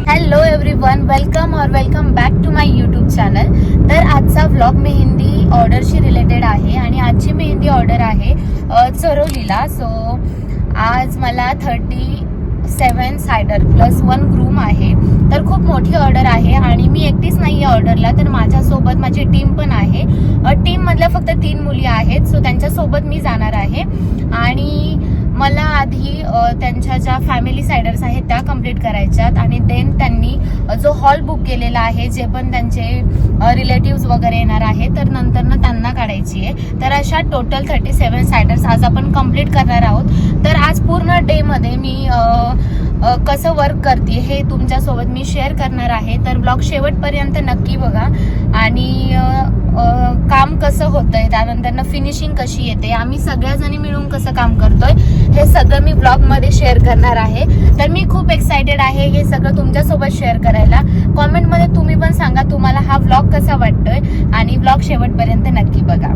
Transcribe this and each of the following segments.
Hello everyone, welcome back to my YouTube channel. तर आजचा vlog mehndi ऑर्डरशी related आहे आणि आजची मेहंदी ऑर्डर आहे चरोलीला. सो आज मला 37 सायडर प्लस 1 ग्रूम आहे. तर खूप मोठी ऑर्डर आहे आणि मी एकटीच नाही आहे ऑर्डरला, तर माझ्यासोबत माझी टीम पण आहे. टीममधल्या फक्त 3 मुली आहेत, सो त्यांच्यासोबत मी जाणार आहे. आणि मला आधी त्यांच्या ज्या फॅमिली सायडर्स आहेत त्या कम्प्लीट करायच्यात आणि देन त्यांनी जो हॉल बुक केलेला आहे, जे पण त्यांचे रिलेटिव्स वगैरे येणार आहे, तर नंतर त्यांना काढायची आहे. तर अशा टोटल 37 सायडर्स आज आपण कम्प्लीट करणार आहोत. तर आज पूर्ण डे मध्ये मी कसं वर्क करते हे तुमच्यासोबत मी शेअर करणार आहे. तर ब्लॉग शेवटपर्यंत नक्की बघा आणि काम कसं होतंय, त्यानंतर फिनिशिंग कशी येते, आम्ही सगळ्याजणी मिळून कसं काम करतोय, हे सगळं मी ब्लॉग मध्ये शेअर करणार आहे. तर मी खूप एक्साइटेड आहे हे सगळं तुमच्यासोबत शेअर करायला. कॉमेंट मध्ये तुम्ही पण सांगा तुम्हाला हा ब्लॉग कसा वाटतोय आणि ब्लॉग शेवटपर्यंत नक्की बघा.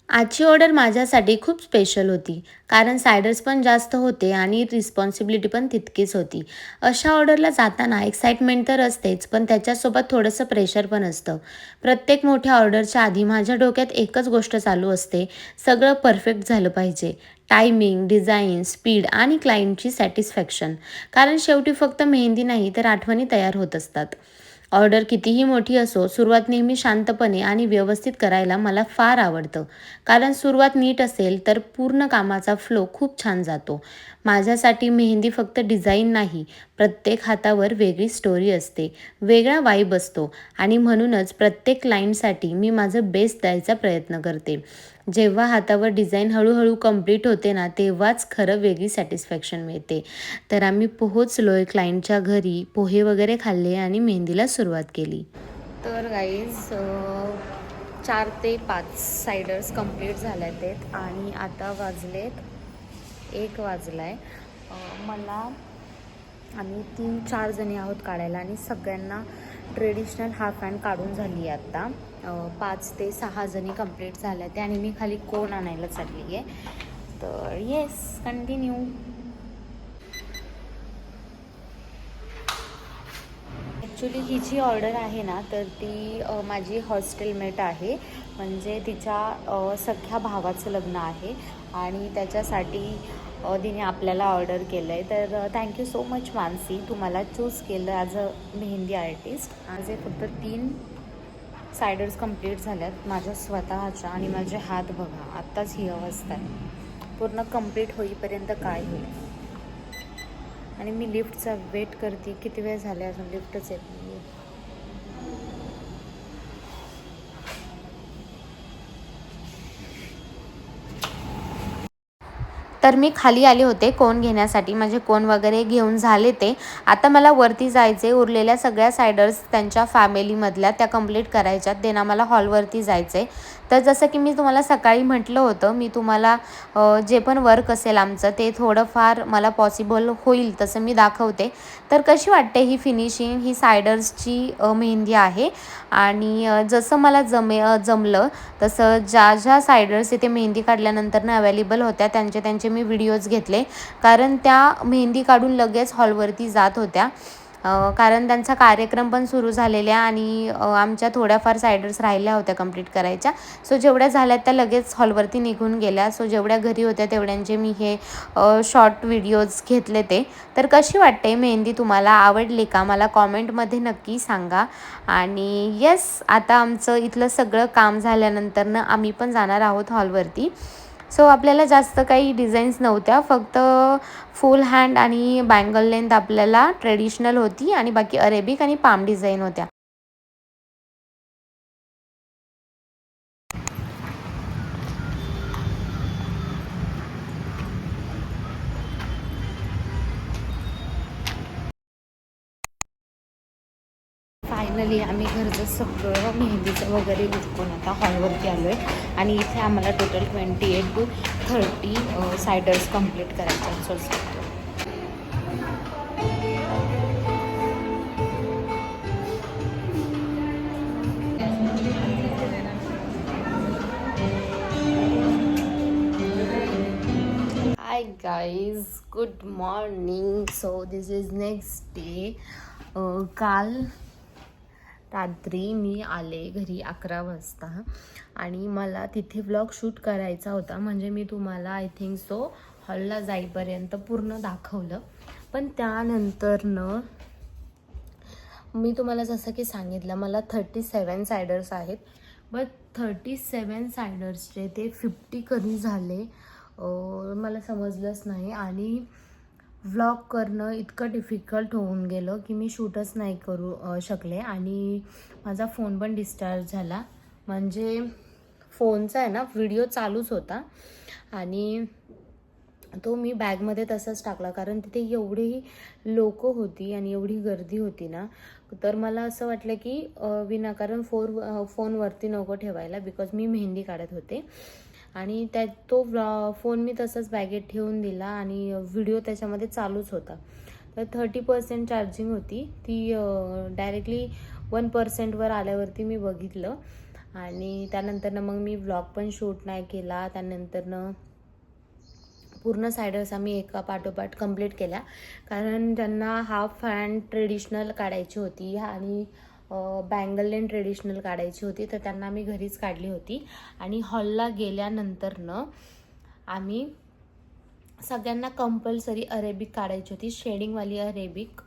आजची ऑर्डर माझ्यासाठी खूप स्पेशल होती, कारण सायडर्स पण जास्त होते आणि रिस्पॉन्सिबिलिटी पण तितकीच होती. अशा ऑर्डरला जाताना एक्साइटमेंट तर असतेच, पण त्याच्यासोबत थोडंसं प्रेशर पण असतं. प्रत्येक मोठ्या ऑर्डरच्या आधी माझ्या डोक्यात एकच गोष्ट चालू असते, सगळं परफेक्ट झालं पाहिजे. टायमिंग, डिझाईन, स्पीड आणि क्लायंटची सॅटिस्फॅक्शन. कारण शेवटी फक्त मेहंदी नाही तर आठवणी तयार होत असतात. ऑर्डर कितीही मोठी असो, सुरुवात नेहमी शांतपणे आणि व्यवस्थित करायला मला फार आवडतं. कारण सुरुवात नीट असेल तर पूर्ण कामाचा फ्लो खूप छान जातो. माझ्यासाठी मेहंदी फक्त डिझाईन नाही, प्रत्येक हातावर वेगळी स्टोरी असते, वेगळा वाईब असतो आणि म्हणूनच प्रत्येक क्लायंटसाठी मी माझं बेस्ट द्यायचा प्रयत्न करते. जेव्हा हातावर डिझाईन हळूहळू कंप्लीट होते ना, तेव्हाच खरं वेगळी सॅटिस्फॅक्शन मिळते. तर आम्ही पोहोचलोय क्लायंटच्या घरी, पोहे वगैरे खाल्ले आणि मेहंदीला सुरुवात केली. तर गाईज 4 ते 5 सायडर्स कंप्लीट झाले आहेत आणि आता वाजलेत 1 वाजला आहे. मला आम्ही 3-4 जणी आहोत काढायला आणि सगळ्यांना ट्रेडिशनल हाफ हँड काढून झाली आहे. आत्ता 5 ते 6 जणी कंप्लीट झाल्या त्या आणि मी खाली कोण आणायला चालली आहे. तर येस, कंटिन्यू. ॲक्च्युली ही जी ऑर्डर आहे ना, तर ती माझी हॉस्टेलमेट आहे. म्हणजे तिच्या सख्या भावाचं लग्न आहे आणि त्याच्यासाठी तिने आपल्याला ऑर्डर केलं आहे. तर थँक्यू सो मच मानसी, तू मला चूज केलं ॲज अ मेहंदी आर्टिस्ट. माझे फक्त 3 सायडर्स कंप्लीट झाल्यात माझ्या स्वतःच्या आणि माझे हात बघा, आत्ताच ही अवस्था आहे. पूर्ण कंप्लीट होईपर्यंत काय होईल. आणि मी लिफ्टचा वेट करते, किती वेळ झाले अजून लिफ्टच येत नाही. तर मी खाली आले होते कोन घेण्यासाठी, म्हणजे कोन वगैरे घेऊन झाले ते. आता मला वरती जायचे, उरलेल्या सगळ्या सायडर्स त्यांच्या फॅमिलीमधल्या त्या कंप्लीट करायच्यात, देन आम्हाला हॉलवरती जायचं आहे. तर जसं की मी तुम्हाला सकाळी म्हटलं होतं, मी तुम्हाला जे पण वर्क असेल आमचं ते थोडंफार मला पॉसिबल होईल तसं मी दाखवते. तर कशी वाटते ही फिनिशिंग, ही सायडर्सची मेहंदी आहे. आणि जसं मला जमलं तसं ज्या सायडर्स इथे मेहंदी काढल्यानंतर अवेलेबल होत्या त्यांचे मी व्हिडिओज घेतले, कारण त्या मेहंदी काढून लगेच हॉलवरती जात होत्या. कारण त्यांचा कार्यक्रम पण सुरू झालेला आणि आमच्या थोड्याफार सायडर्स राहिल्या होत्या कंप्लीट करायच्या. सो जेवढ्या झाल्या त्या लगेच हॉलवरती निघून गेल्या. सो जेवढ्या घरी होत्या तेवढ्यांचे मी हे शॉर्ट व्हिडिओज घेतले ते. तर कशी वाटते मेहंदी, तुम्हाला आवडली का, मला कॉमेंटमध्ये नक्की सांगा. आणि येस, आता आमचं इथलं सगळं काम झाल्यानंतर आम्ही पण जाणार आहोत हॉलवरती. सो आपल्याला जास्त काही डिझाईन्स नव्हत्या, फक्त फुल हँड आणि बँगल लेंथ आपल्याला ट्रेडिशनल होती आणि बाकी अरेबिक आणि पाम डिझाईन होत्या. फायनली आम्ही घरचं सगळं मेहंदीचं वगैरे उठकून आता हॉलवरती आलो आहे आणि इथे आम्हाला टोटल 28 to 30 सायडर्स कंप्लीट करायचे आहेत. Guys, good morning. So this is next day. काल रात्री मी आले घरी 11 वाजता आणि मला तिथे व्लॉग शूट करायचा होता. म्हणजे मी तुम्हाला आय थिंक सो हॉलला जाईपर्यंत पूर्ण दाखवलं. पण त्यानंतरनं मी तुम्हाला जसं की सांगितलं, मला 37 सायडर्स आहेत. बट 37 सायडर्सचे ते 50 कधी झाले मला समजलंच नाही. आणि व्लॉग करणं इतकं डिफिकल्ट होऊन गेलं की मी शूटच नाही करू शकले. आणि माझा फोन पण डिस्चार्ज झाला. म्हणजे फोनचा आहे ना, व्हिडिओ चालूच होता आणि तो मी बॅगमध्ये तसंच टाकला. कारण तिथे एवढी लोक होती आणि एवढी गर्दी होती ना, तर मला असं वाटलं की विनाकारण फोनवरती नको ठेवायला, बिकॉज मी मेहंदी काढत होते. आणि तो फोन मी तसंच बॅगेत ठेवून दिला आणि व्हिडिओ त्याच्यामध्ये चालूच होता. तर 30% चार्जिंग होती, ती डायरेक्टली 1%वर आल्यावरती मी बघितलं. आणि त्यानंतरनं मग मी व्लॉग पण शूट नाही केला. त्यानंतरनं पूर्ण सायडर्स आम्ही एका पाठोपाठ कंप्लीट केल्या. कारण त्यांना हाफ हँड ट्रेडिशनल काढायची होती आणि बँगल लेन ट्रेडिशनल काढायची होती, तर त्यांना आम्ही घरीच काढली होती. आणि हॉलला गेल्यानंतरनं आम्ही सगळ्यांना कंपल्सरी अरेबिक काढायची होती, शेडिंगवाली अरेबिक,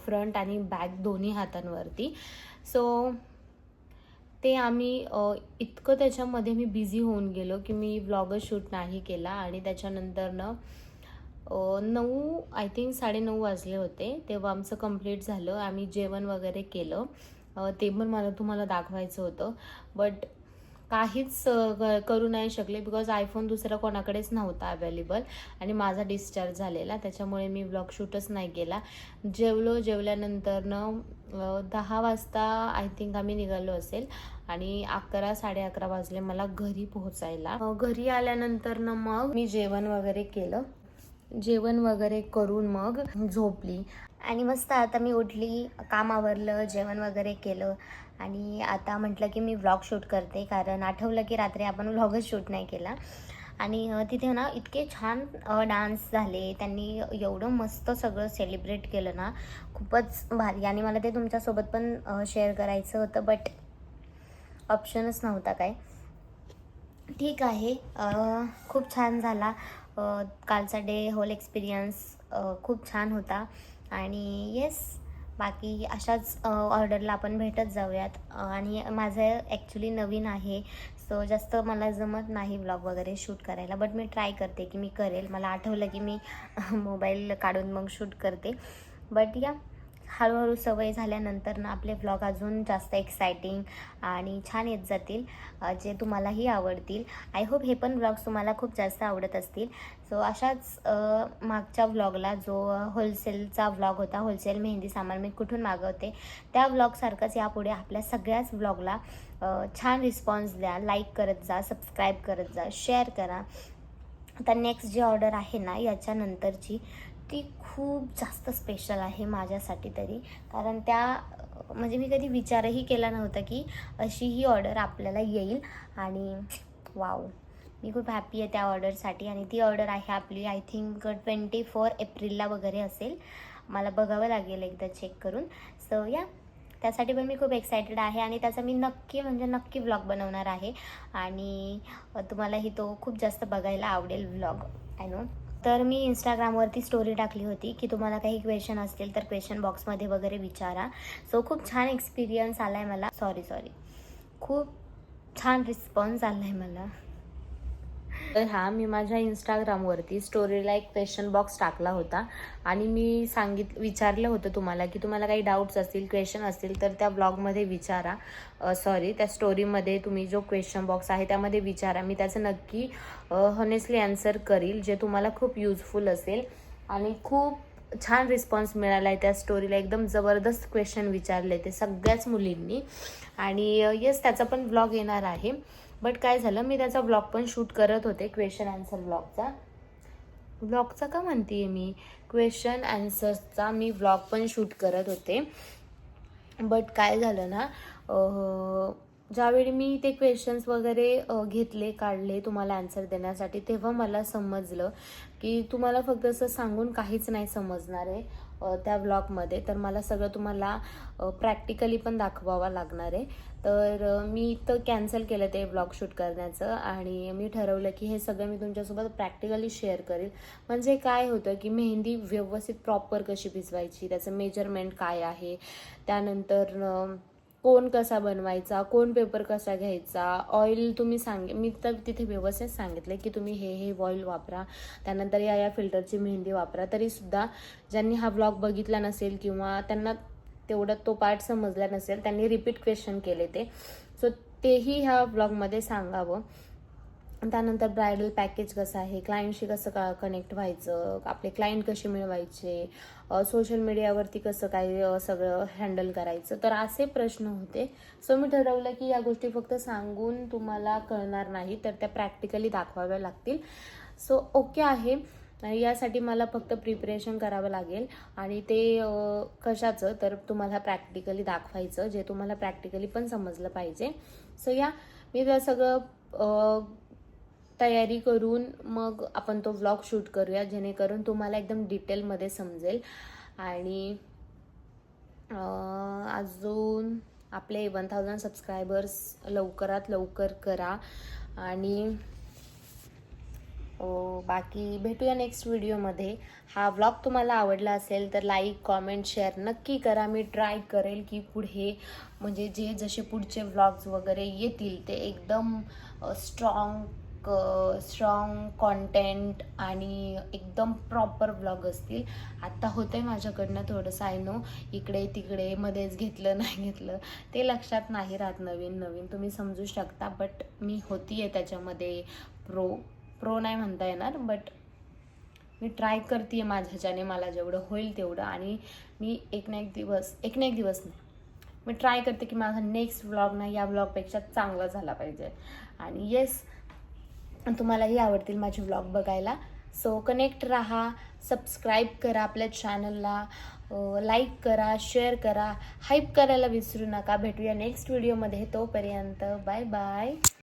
फ्रंट आणि बॅक दोन्ही हातांवरती. सो ते आम्ही इतकं त्याच्यामध्ये मी बिझी होऊन गेलो की मी व्लॉगच शूट नाही केला. आणि त्याच्यानंतरनं 9 आय थिंक 9:30 वाजले होते तेव्हा आमचं कंप्लीट झालं. आम्ही जेवण वगैरे केलं, ते पण मला तुम्हाला दाखवायचं होतं. बट काहीच करू नाही शकले, बिकॉज आयफोन दुसरा कोणाकडेच नव्हता अवेलेबल आणि माझा डिस्चार्ज झालेला. त्याच्यामुळे मी व्लॉग शूटच नाही केला. जेवल्यानंतरनं 10 वाजता आय थिंक आम्ही निघालो असेल आणि 11-11:30 वाजले मला घरी पोहोचायला. घरी आल्यानंतरनं मग मी जेवण वगैरे केलं. जेवण वगैरे करून मग झोपली. आणि मस्त आता मी उठली, काम आवरलं, जेवण वगैरे केलं आणि आता म्हटलं की मी व्लॉग शूट करते. कारण आठवलं की रात्री आपण व्लॉगच शूट नाही केला. आणि तिथे ना इतके छान डान्स झाले, त्यांनी एवढं मस्त सगळं सेलिब्रेट केलं ना, खूपच भारी. आणि मला ते तुमच्यासोबत पण शेअर करायचं होतं, बट ऑप्शनच नव्हता काय. ठीक आहे, खूप छान झाला कालचा डे. होल एक्सपिरियन्स खूप छान होता. आणि येस, बाकी अशाच ऑर्डरला आपण भेटत जाऊयात. आणि माझं ॲक्च्युली नवीन आहे, सो जास्त मला जमत नाही व्लॉग वगैरे शूट करायला. बट मी ट्राय करते की मी करेल. मला आठवलं की मी मोबाईल काढून मग शूट करते. बट या, हळूहळू सवय झाल्यानंतर ना आपले व्लॉग अजून जास्त एक्सायटिंग आणि छान येत जातील, जे तुम्हालाही आवडतील. आय होप हे पण व्लॉग्स तुम्हाला खूप जास्त आवडत असतील. सो अशाच मागच्या व्लॉगला जो होलसेलचा व्लॉग होता, होलसेल मेहंदी सामान मी कुठून मागवते, त्या व्लॉगसारखंच यापुढे आपल्या सगळ्याच व्लॉगला छान रिस्पॉन्स द्या. लाईक करत जा, सबस्क्राईब करत जा, शेअर करा. आता नेक्स्ट जी ऑर्डर आहे ना याच्यानंतरची, ती खूप जास्त स्पेशल आहे माझ्यासाठी तरी. कारण म्हणजे मी कधी विचारही केला नव्हता की अशी ही ऑर्डर आपल्याला येईल. आणि वाव, मी खूप हॅप्पी आहे त्या ऑर्डरसाठी. आणि ती ऑर्डर आहे आपली आय थिंक 24 एप्रिलला वगैरे असेल. मला बघावं लागेल एकदा चेक करून. सो या, त्यासाठी पण मी खूप एक्सायटेड आहे आणि त्याचा मी नक्की व्लॉग बनवणार आहे. आणि तुम्हालाही तो खूप जास्त बघायला आवडेल व्लॉग, आय नो. तर मी इंस्टाग्रामवरती स्टोरी टाकली होती की तुम्हाला काही क्वेश्चन असतील तर क्वेश्चन बॉक्समध्ये वगैरे विचारा. सो खूप छान एक्सपिरियन्स आला आहे मला. सॉरी खूप छान रिस्पॉन्स आला आहे मला. तर मी माझ्या इंस्टाग्रामवरती स्टोरीला एक क्वेश्चन बॉक्स टाकला होता आणि मी विचारलं होतं तुम्हाला की तुम्हाला काही डाऊट्स असतील, क्वेश्चन असतील तर त्या ब्लॉगमध्ये विचारा. त्या स्टोरीमध्ये तुम्ही जो क्वेश्चन बॉक्स आहे त्यामध्ये विचारा. मी त्याचं नक्की हॉनेस्टली आन्सर करील, जे तुम्हाला खूप युजफुल असेल. आणि खूप छान रिस्पॉन्स मिळाला आहे त्या स्टोरीला. एकदम जबरदस्त क्वेश्चन विचारले ते सगळ्याच मुलींनी. आणि येस, त्याचा पण व्लॉग येणार आहे. बट काय झालं, मी त्याचा व्लॉग पण शूट करत होते, क्वेश्चन आन्सर व्लॉगचा का म्हणते मी, क्वेश्चन आन्सर्सचा मी व्लॉग पण शूट करत होते. बट काय झालं ना, ज्यावेळी मी ते क्वेश्चन्स वगैरे घेतले, काढले तुम्हाला आन्सर देण्यासाठी, तेव्हा मला समजलं की तुम्हाला फक्त असं सांगून काहीच नाही समजणार आहे त्या व्लॉगमध्ये. तर मला सगळं तुम्हाला प्रॅक्टिकली पण दाखवावं लागणार आहे. तर मी तर कॅन्सल केलं ते व्लॉग शूट करण्याचं आणि मी ठरवलं की हे सगळं मी तुमच्यासोबत प्रॅक्टिकली शेअर करेल. म्हणजे काय होतं की मेहंदी व्यवस्थित प्रॉपर कशी भिजवायची, त्याचं मेजरमेंट काय आहे, त्यानंतर कोन कसा बनवायचा, कोन पेपर कसा घ्यायचा, ऑइल तुम्ही मी तर तिथे व्यवस्थित सांगितलं की तुम्ही हे ऑइल वापरा, त्यानंतर या फिल्टरची मेहंदी वापरा. तरीसुद्धा ज्यांनी हा व्लॉग बघितला नसेल किंवा त्यांना तेवढा तो पार्ट समजला नसेल, त्यांनी रिपीट क्वेश्चन केले ते, सो तेही ह्या व्लॉगमध्ये सांगावं. त्यानंतर ब्रायडल पॅकेज कसं आहे, क्लायंटशी कसं कनेक्ट व्हायचं, आपले क्लायंट कसे मिळवायचे, सोशल मीडियावरती कसं काय सगळं हँडल करायचं, तर असे प्रश्न होते. सो मी ठरवलं की या गोष्टी फक्त सांगून तुम्हाला कळणार नाही, तर त्या प्रॅक्टिकली दाखवाव्या लागतील. सो ओके आहे. यासाठी मला फक्त प्रिपरेशन करावं लागेल आणि ते कशाचं, तर तुम्हाला प्रॅक्टिकली दाखवायचं, जे तुम्हाला प्रॅक्टिकली पण समजलं पाहिजे. सो मी ते सगळं तयारी करून मग आपण तो व्लॉग शूट करूया, जेणेकरून तुम्हाला एकदम डिटेलमध्ये समजेल. आणि अजून आपले 1000 सबस्क्रायबर्स लवकरात लवकर करा. आणि बाकी भेटूया नेक्स्ट व्हिडिओमध्ये. हा व्लॉग तुम्हाला आवडला असेल तर लाईक, कॉमेंट, शेअर नक्की करा. मी ट्राय करेल की पुढे म्हणजे जसे पुढचे व्लॉग्स वगैरे येतील ते एकदम स्ट्रॉंग कॉन्टेंट आणि एकदम प्रॉपर व्लॉग असतील. आत्ता होतं आहे माझ्याकडनं थोडंसं, आय नो, इकडे तिकडे मध्येच घेतलं नाही घेतलं ते लक्षात नाही राहत, नवीन तुम्ही समजू शकता. बट मी होती आहे त्याच्यामध्ये प्रो नाही म्हणता येणार, बट मी ट्राय करते आहे माझ्याच्याने मला जेवढं होईल तेवढं. आणि मी एक ना एक दिवस नाही, मी ट्राय करते की माझा नेक्स्ट व्लॉग ना या व्लॉगपेक्षा चांगला झाला पाहिजे. आणि येस, तुम्हालाही आवडतील माझे व्लॉग बघायला. सो कनेक्ट राहा, सबस्क्राईब करा आपल्या चॅनलला, लाईक करा, शेअर करा, हाईप करायला विसरू नका. भेटूया नेक्स्ट व्हिडिओमध्ये. तोपर्यंत बाय बाय.